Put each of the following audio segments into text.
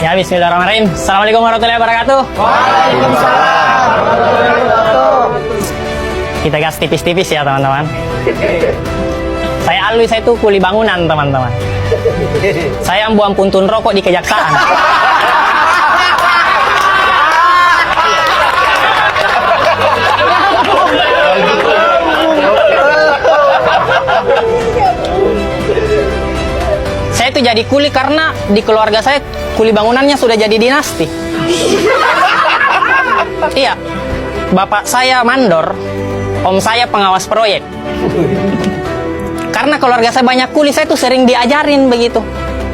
Ya, bismillahirrahmanirrahim. Assalamualaikum warahmatullahi wabarakatuh. Kita gas tipis-tipis ya, teman-teman. Saya Alwi, saya tuh kuli bangunan, teman-teman. Saya buang puntun rokok di kejaksaan. Saya itu jadi kuli karena di keluarga saya kuli bangunannya sudah jadi dinasti. Iya, bapak saya mandor, om saya pengawas proyek. Karena keluarga saya banyak kuli, saya tuh sering diajarin begitu.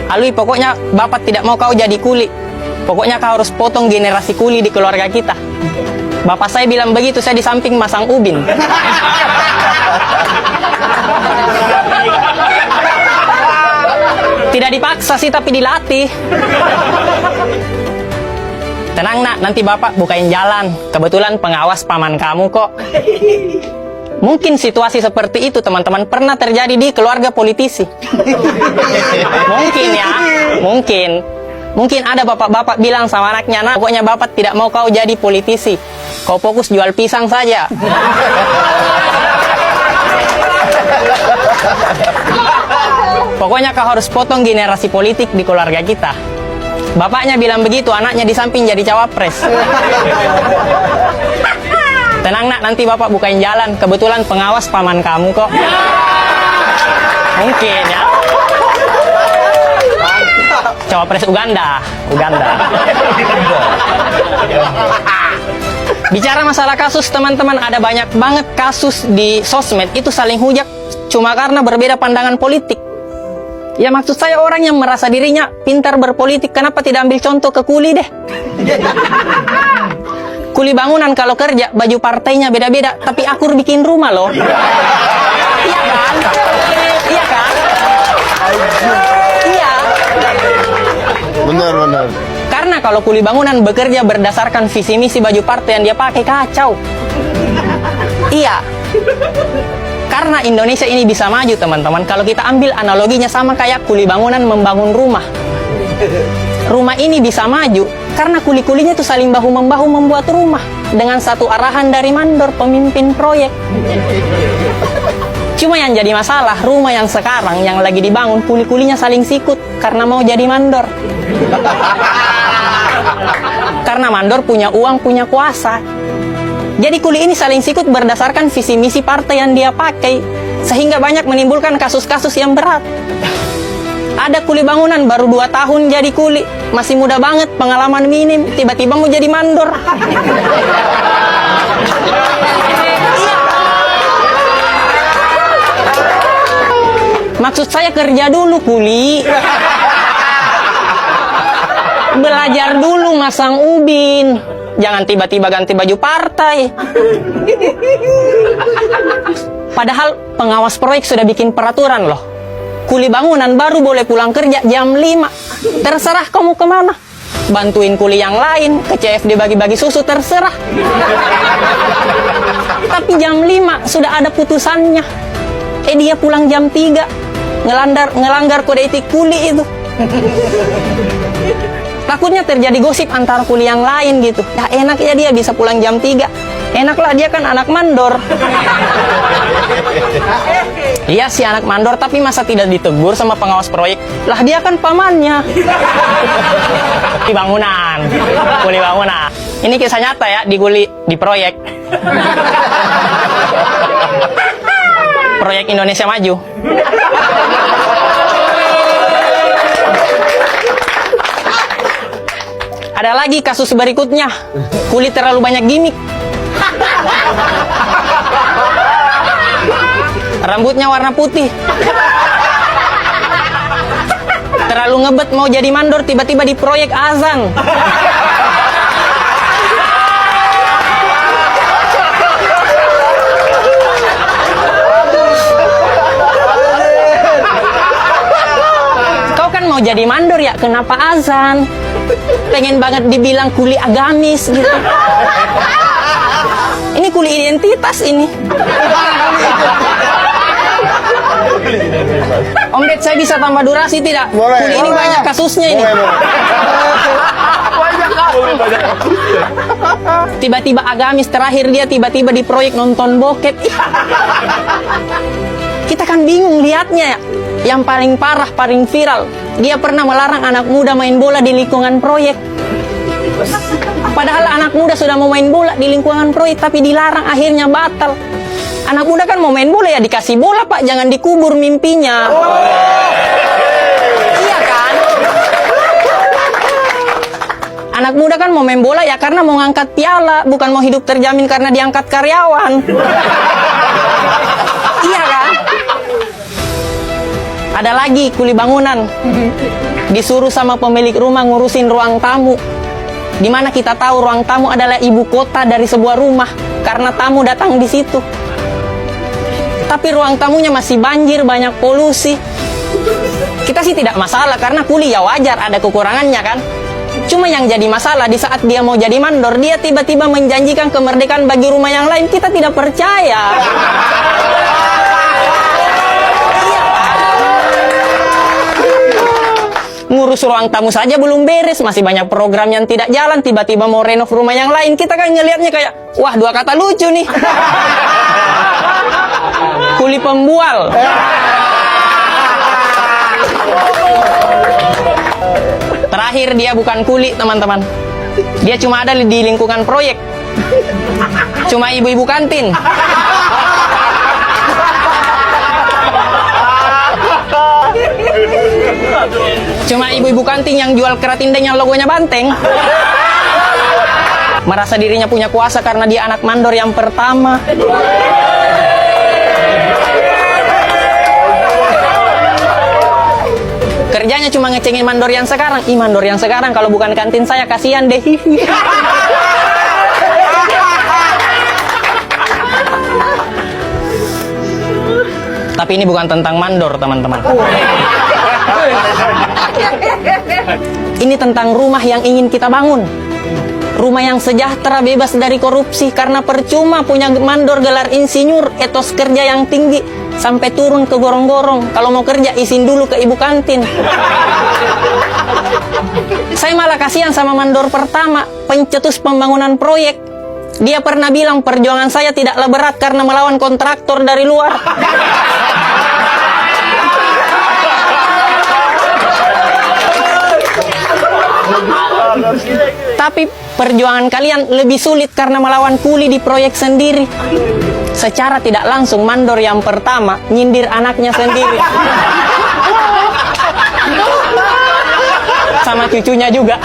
Alwi, pokoknya bapak tidak mau kau jadi kuli. Pokoknya kau harus potong generasi kuli di keluarga kita. Bapak saya bilang begitu, saya di samping masang ubin. Tidak dipaksa sih, tapi dilatih. Tenang nak, nanti bapak bukain jalan. Kebetulan pengawas paman kamu kok. Mungkin situasi seperti itu teman-teman pernah terjadi di keluarga politisi. Mungkin ya, mungkin. Mungkin ada bapak-bapak bilang sama anaknya, nak, pokoknya bapak tidak mau kau jadi politisi. Kau fokus jual pisang saja. Pokoknya kau harus potong generasi politik di keluarga kita. Bapaknya bilang begitu, anaknya di samping jadi cawapres. Tenang nak, nanti bapak bukain jalan. Kebetulan pengawas paman kamu kok. Mungkin ya. Cawapres Uganda. Bicara masalah kasus teman-teman, ada banyak banget kasus di sosmed itu saling hujat cuma karena berbeda pandangan politik. Ya maksud saya orang yang merasa dirinya pintar berpolitik, kenapa tidak ambil contoh ke kuli deh? Kuli bangunan kalau kerja baju partainya beda-beda, tapi akur bikin rumah loh. Iya kan? Iya kan? Iya. Benar. Karena kalau kuli bangunan bekerja berdasarkan visi misi baju partai yang dia pakai, kacau. Iya. Karena Indonesia ini bisa maju teman-teman kalau kita ambil analoginya sama kayak kuli bangunan membangun rumah. Rumah ini bisa maju karena kuli-kulinya itu saling bahu-membahu membuat rumah dengan satu arahan dari mandor pemimpin proyek. Cuma yang jadi masalah, rumah yang sekarang yang lagi dibangun kuli-kulinya saling sikut karena mau jadi mandor. Karena mandor punya uang, punya kuasa. Jadi kuli ini saling sikut berdasarkan visi misi partai yang dia pakai, sehingga banyak menimbulkan kasus-kasus yang berat. Ada kuli bangunan baru 2 tahun jadi kuli, masih muda banget, pengalaman minim, tiba-tiba mau jadi mandor. Maksud saya kerja dulu kuli. Belajar dulu masang ubin. Jangan tiba-tiba ganti baju partai. Padahal pengawas proyek sudah bikin peraturan loh. Kuli bangunan baru boleh pulang kerja jam 5. Terserah kamu kemana. Bantuin kuli yang lain, ke CFD bagi-bagi susu, terserah. Tapi jam 5 sudah ada putusannya. Dia pulang jam 3. Ngelanggar kode etik kuli itu. Takutnya terjadi gosip antara kuli yang lain gitu. Ya enak ya dia bisa pulang jam 3. Enaklah dia kan anak mandor. Iya sih anak mandor, tapi masa tidak ditegur sama pengawas proyek? Lah dia kan pamannya. Kuli bangunan. Ini kisah nyata ya di proyek. Proyek Indonesia Maju. Ada lagi kasus berikutnya, kuli terlalu banyak gimmick. Rambutnya warna putih. Terlalu ngebet mau jadi mandor, tiba-tiba di proyek azan. Kau kan mau jadi mandor ya, kenapa azan? Pengen banget dibilang kuli agamis gitu. Ini kuli identitas ini. Om Ded, saya bisa tambah durasi tidak? Boleh. Kuli ini banyak kasusnya ini. Boleh. Tiba-tiba agamis, terakhir dia tiba-tiba di proyek nonton bokep. Kita kan bingung lihatnya ya. Yang paling parah, paling viral, dia pernah melarang anak muda main bola di lingkungan proyek. Padahal anak muda sudah mau main bola di lingkungan proyek, tapi dilarang, akhirnya batal. Anak muda kan mau main bola ya dikasih bola Pak, jangan dikubur mimpinya. Iya kan? Anak muda kan mau main bola ya karena mau ngangkat piala, bukan mau hidup terjamin karena diangkat karyawan. Iya kan? Ada lagi kuli bangunan, disuruh sama pemilik rumah ngurusin ruang tamu. Dimana kita tahu ruang tamu adalah ibu kota dari sebuah rumah, karena tamu datang di situ. Tapi ruang tamunya masih banjir, banyak polusi. Kita sih tidak masalah, karena kuli ya wajar, ada kekurangannya kan. Cuma yang jadi masalah, di saat dia mau jadi mandor, dia tiba-tiba menjanjikan kemerdekaan bagi rumah yang lain. Kita tidak percaya. Ngurus ruang tamu saja belum beres, masih banyak program yang tidak jalan, tiba-tiba mau renov rumah yang lain. Kita kan ngelihatnya kayak, wah, dua kata lucu nih. Kuli pembual. Terakhir dia bukan kuli, teman-teman. Dia cuma ada di lingkungan proyek. Cuma ibu-ibu kantin. Cuma ibu-ibu kantin yang jual keratindeng yang logonya banteng. Merasa dirinya punya kuasa karena dia anak mandor yang pertama. Kerjanya cuma ngecengin mandor yang sekarang. Ih, mandor yang sekarang kalau bukan kantin saya kasihan deh. Tapi ini bukan tentang mandor, teman-teman. Ini tentang rumah yang ingin kita bangun. Rumah yang sejahtera, bebas dari korupsi. Karena percuma punya mandor gelar insinyur, etos kerja yang tinggi, sampai turun ke gorong-gorong. Kalau mau kerja, izin dulu ke ibu kantin. Saya malah kasihan sama mandor pertama, pencetus pembangunan proyek. Dia pernah bilang, perjuangan saya tidaklah berat karena melawan kontraktor dari luar. Tapi perjuangan kalian lebih sulit karena melawan kuli di proyek sendiri. Secara tidak langsung mandor yang pertama nyindir anaknya sendiri. Sama cucunya juga.